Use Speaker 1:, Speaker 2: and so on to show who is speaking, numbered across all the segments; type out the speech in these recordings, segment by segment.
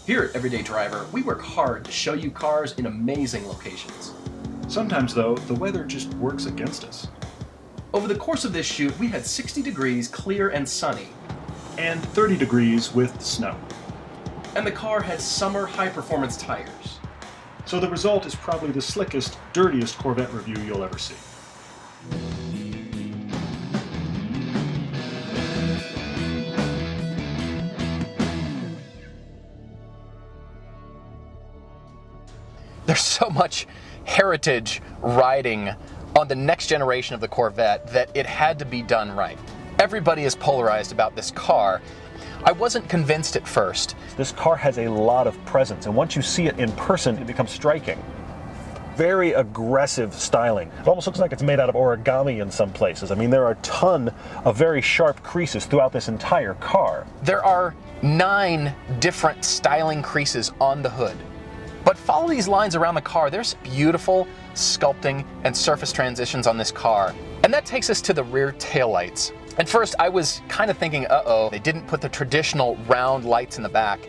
Speaker 1: Here at Everyday Driver, we work hard to show you cars in amazing locations.
Speaker 2: Sometimes, though, the weather just works against us.
Speaker 1: Over the course of this shoot, we had 60 degrees, clear and sunny.
Speaker 2: And 30 degrees with snow.
Speaker 1: And the car had summer high-performance tires.
Speaker 2: So the result is probably the slickest, dirtiest Corvette review you'll ever see.
Speaker 3: There's so much heritage riding on the next generation of the Corvette that it had to be done right. Everybody is polarized about this car. I wasn't convinced at first.
Speaker 4: This car has a lot of presence, and once you see it in person, it becomes striking. Very aggressive styling. It almost looks like it's made out of origami in some places. I mean, there are a ton of very sharp creases throughout this entire car.
Speaker 3: There are 9 different styling creases on the hood. But follow these lines around the car. There's beautiful sculpting and surface transitions on this car. And that takes us to the rear taillights. At first, I was kind of thinking, uh-oh, they didn't put the traditional round lights in the back.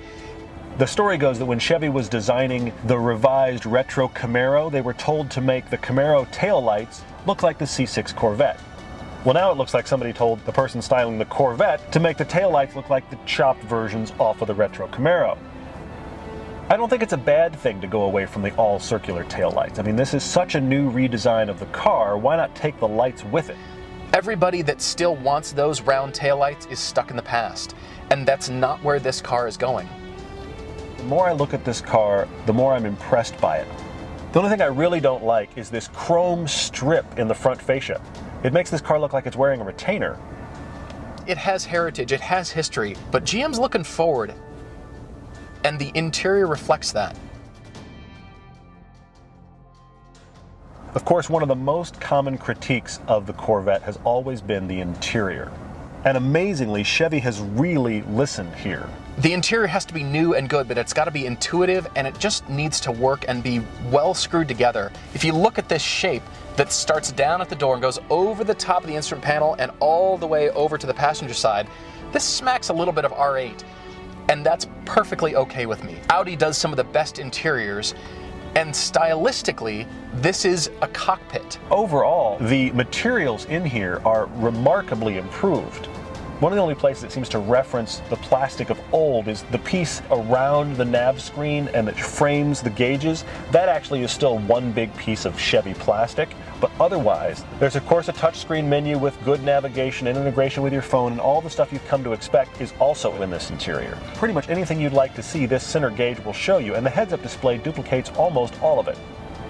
Speaker 4: The story goes that when Chevy was designing the revised retro Camaro, they were told to make the Camaro taillights look like the C6 Corvette. Well, now it looks like somebody told the person styling the Corvette to make the taillights look like the chopped versions off of the retro Camaro. I don't think it's a bad thing to go away from the all-circular taillights. I mean, this is such a new redesign of the car, why not take the lights with it?
Speaker 3: Everybody that still wants those round taillights is stuck in the past, and that's not where this car is going.
Speaker 4: The more I look at this car, the more I'm impressed by it. The only thing I really don't like is this chrome strip in the front fascia. It makes this car look like it's wearing a retainer.
Speaker 3: It has heritage, it has history, but GM's looking forward, and the interior reflects that.
Speaker 4: Of course, one of the most common critiques of the Corvette has always been the interior. And amazingly, Chevy has really listened here.
Speaker 3: The interior has to be new and good, but it's got to be intuitive, and it just needs to work and be well screwed together. If you look at this shape that starts down at the door and goes over the top of the instrument panel and all the way over to the passenger side, this smacks a little bit of R8, and that's perfectly okay with me. Audi does some of the best interiors, and stylistically, this is a cockpit.
Speaker 4: Overall, the materials in here are remarkably improved. One of the only places that seems to reference the plastic of old is the piece around the nav screen and that frames the gauges. That actually is still one big piece of Chevy plastic, but otherwise, there's of course a touchscreen menu with good navigation and integration with your phone, and all the stuff you've come to expect is also in this interior. Pretty much anything you'd like to see, this center gauge will show you, and the heads-up display duplicates almost all of it.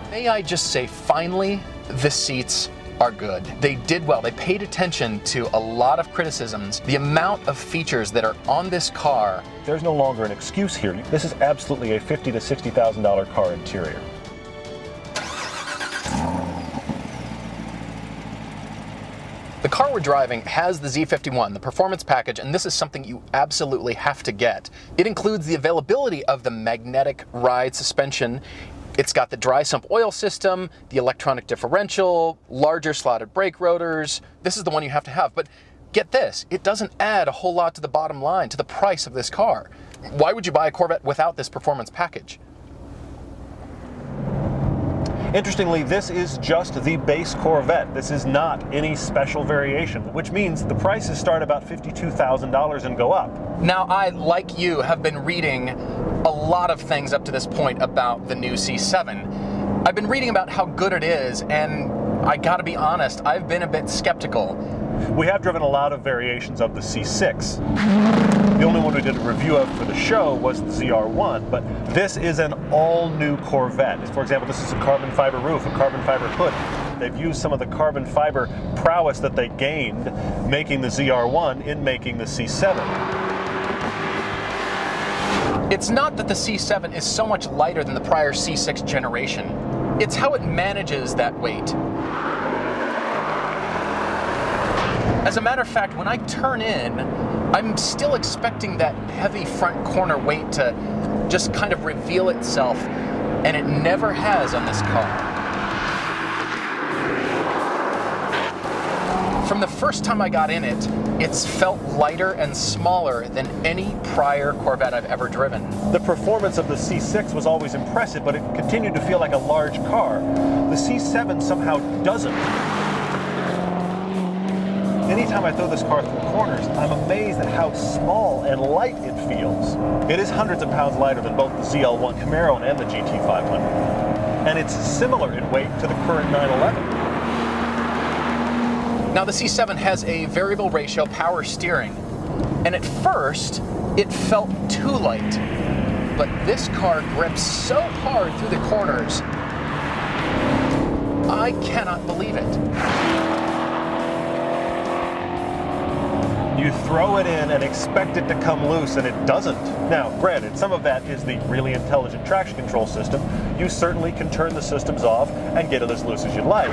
Speaker 3: May I just say, finally, the seats are good. They did well. They paid attention to a lot of criticisms. The amount of features that are on this car.
Speaker 4: There's no longer an excuse here. This is absolutely a $50,000 to $60,000 car interior.
Speaker 3: The car we're driving has the Z51, the performance package, and this is something you absolutely have to get. It includes the availability of the magnetic ride suspension. It's got the dry sump oil system, the electronic differential, larger slotted brake rotors. This is the one you have to have, but get this, it doesn't add a whole lot to the bottom line, to the price of this car. Why would you buy a Corvette without this performance package?
Speaker 4: Interestingly, this is just the base Corvette. This is not any special variation, which means the prices start about $52,000 and go up.
Speaker 3: Now, I, like you, have been reading a lot of things up to this point about the new C7. I've been reading about how good it is, and I gotta be honest, I've been a bit skeptical.
Speaker 4: We have driven a lot of variations of the C6. The only one we did a review of for the show was the ZR1, but this is an all-new Corvette. For example, this is a carbon fiber roof, a carbon fiber hood. They've used some of the carbon fiber prowess that they gained making the ZR1 in making the C7.
Speaker 3: It's not that the C7 is so much lighter than the prior C6 generation. It's how it manages that weight. As a matter of fact, when I turn in, I'm still expecting that heavy front corner weight to just kind of reveal itself, and it never has on this car. From the first time I got in it, it's felt lighter and smaller than any prior Corvette I've ever driven.
Speaker 4: The performance of the C6 was always impressive, but it continued to feel like a large car. The C7 somehow doesn't. Anytime I throw this car through corners, I'm amazed at how small and light it feels. It is hundreds of pounds lighter than both the ZL1 Camaro and the GT500. And it's similar in weight to the current 911.
Speaker 3: Now the C7 has a variable ratio power steering, and at first it felt too light, but this car grips so hard through the corners, I cannot believe it.
Speaker 4: You throw it in and expect it to come loose, and it doesn't. Now, granted, some of that is the really intelligent traction control system. You certainly can turn the systems off and get it as loose as you'd like.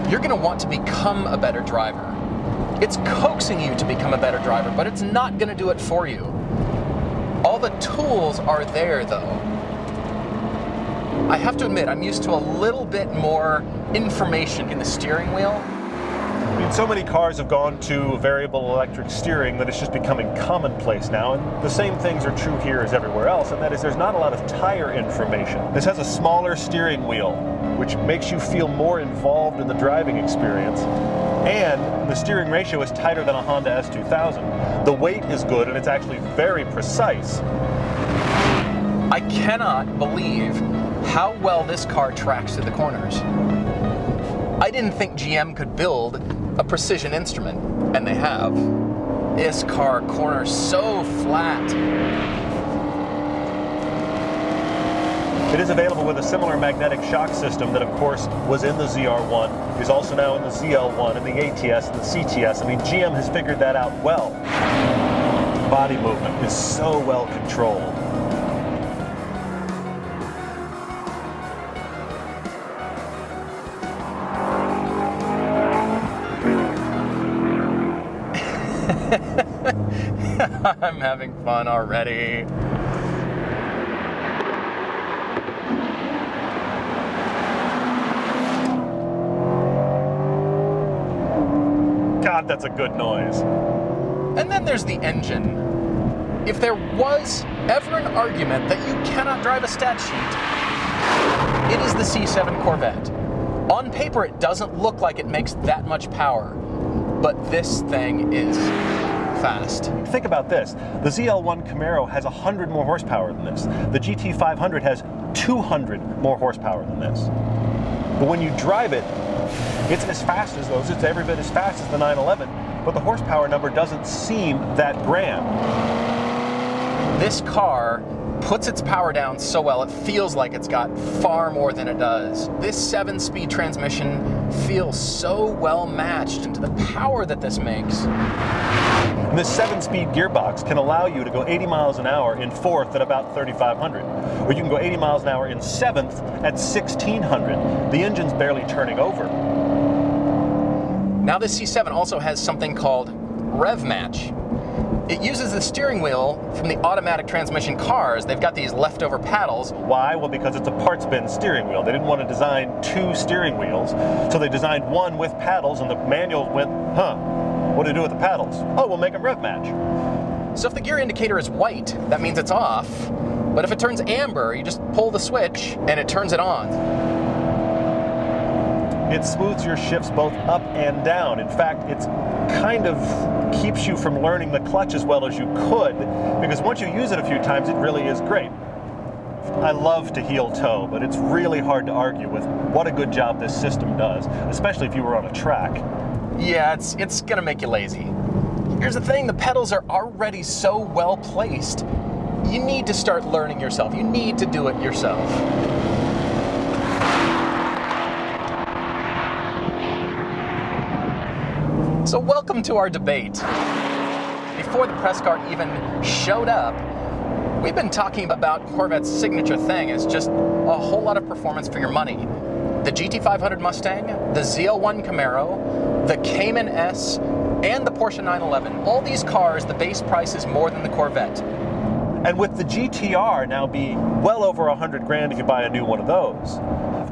Speaker 3: You're going to want to become a better driver. It's coaxing you to become a better driver, but it's not going to do it for you. All the tools are there, though. I have to admit, I'm used to a little bit more information in the steering wheel.
Speaker 4: I mean, so many cars have gone to variable electric steering that it's just becoming commonplace now, and the same things are true here as everywhere else, and that is there's not a lot of tire information. This has a smaller steering wheel, which makes you feel more involved in the driving experience, and the steering ratio is tighter than a Honda S2000. The weight is good, and it's actually very precise.
Speaker 3: I cannot believe how well this car tracks through the corners. I didn't think GM could build a precision instrument, and they have. This car corners so flat.
Speaker 4: It is available with a similar magnetic shock system that, of course, was in the ZR1, is also now in the ZL1 and the ATS and the CTS. I mean, GM has figured that out well. Body movement is so well controlled.
Speaker 3: I'm having fun already.
Speaker 4: God, that's a good noise.
Speaker 3: And then there's the engine. If there was ever an argument that you cannot drive a stat sheet, it is the C7 Corvette. On paper, it doesn't look like it makes that much power, but this thing is fast.
Speaker 4: Think about this. The ZL1 Camaro has 100 more horsepower than this. The GT500 has 200 more horsepower than this. But when you drive it, it's as fast as those. It's every bit as fast as the 911, but the horsepower number doesn't seem that grand.
Speaker 3: This car puts its power down so well, it feels like it's got far more than it does. This 7-speed transmission feels so well matched into the power that this makes.
Speaker 4: And this 7-speed gearbox can allow you to go 80 miles an hour in 4th at about 3,500. Or you can go 80 miles an hour in 7th at 1,600. The engine's barely turning over.
Speaker 3: Now this C7 also has something called rev match. It uses the steering wheel from the automatic transmission cars. They've got these leftover paddles.
Speaker 4: Why? Well, because it's a parts bin steering wheel. They didn't want to design 2 steering wheels, so they designed one with paddles, and the manual went, what do you do with the paddles? Oh, we'll make them rev match.
Speaker 3: So if the gear indicator is white, that means it's off. But if it turns amber, you just pull the switch and it turns it on.
Speaker 4: It smooths your shifts both up and down. In fact, it's kind of keeps you from learning the clutch as well as you could, because once you use it a few times, it really is great. I love to heel toe, but it's really hard to argue with what a good job this system does, especially if you were on a track.
Speaker 3: Yeah, it's gonna make you lazy. Here's the thing, the pedals are already so well placed. You need to start learning yourself. You need to do it yourself. So welcome to our debate. Before the press car even showed up, we've been talking about Corvette's signature thing. It's just a whole lot of performance for your money. The GT500 Mustang, the ZL1 Camaro, the Cayman S, and the Porsche 911. All these cars, the base price is more than the Corvette.
Speaker 4: And with the GTR now be well over 100 grand if you buy a new one of those.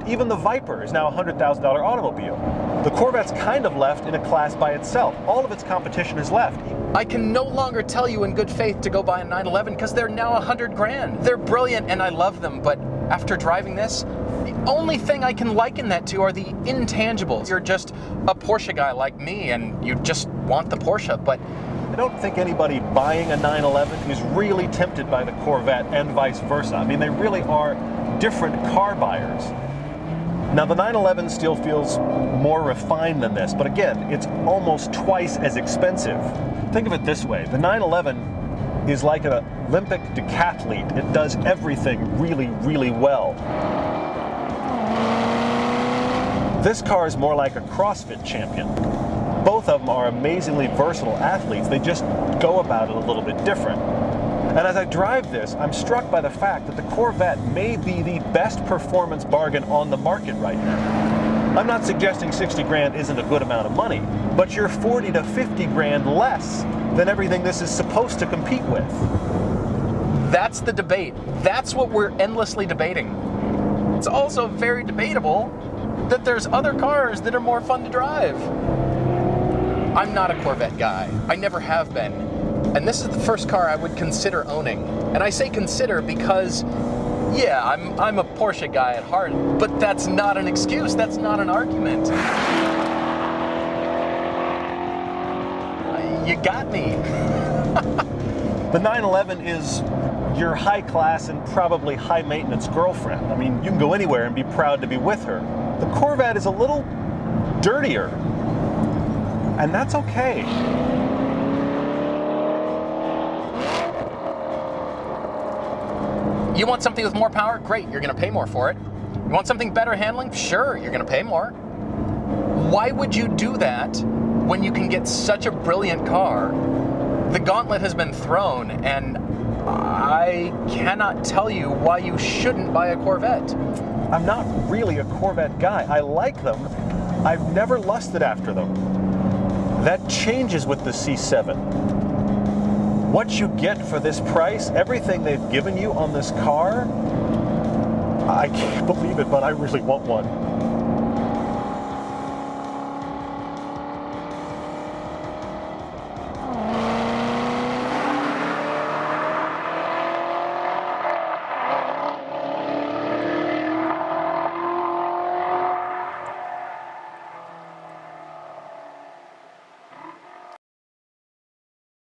Speaker 4: Even the Viper is now a $100,000 automobile. The Corvette's kind of left in a class by itself. All of its competition is left.
Speaker 3: I can no longer tell you in good faith to go buy a 911 because they're now 100 grand. They're brilliant and I love them, but after driving this, the only thing I can liken that to are the intangibles. You're just a Porsche guy like me and you just want the Porsche, but
Speaker 4: I don't think anybody buying a 911 is really tempted by the Corvette and vice versa. I mean, they really are different car buyers. Now, the 911 still feels more refined than this, but again, it's almost twice as expensive. Think of it this way. The 911 is like an Olympic decathlete. It does everything really, really well. This car is more like a CrossFit champion. Both of them are amazingly versatile athletes. They just go about it a little bit different. And as I drive this, I'm struck by the fact that the Corvette may be the best performance bargain on the market right now. I'm not suggesting 60 grand isn't a good amount of money, but you're 40 to 50 grand less than everything this is supposed to compete with.
Speaker 3: that's the debate. That's what we're endlessly debating. It's also very debatable that there's other cars that are more fun to drive. I'm not a Corvette guy. I never have been. And this is the first car I would consider owning. And I say consider because, yeah, I'm a Porsche guy at heart, but that's not an excuse. That's not an argument. You got me.
Speaker 4: The 911 is your high class and probably high maintenance girlfriend. I mean, you can go anywhere and be proud to be with her. The Corvette is a little dirtier, and that's okay.
Speaker 3: You want something with more power? Great, you're gonna pay more for it. You want something better handling? Sure, you're gonna pay more. Why would you do that when you can get such a brilliant car? The gauntlet has been thrown, and I cannot tell you why you shouldn't buy a Corvette.
Speaker 4: I'm not really a Corvette guy. I like them. I've never lusted after them. That changes with the C7. What you get for this price, everything they've given you on this car, I can't believe it, but I really want one.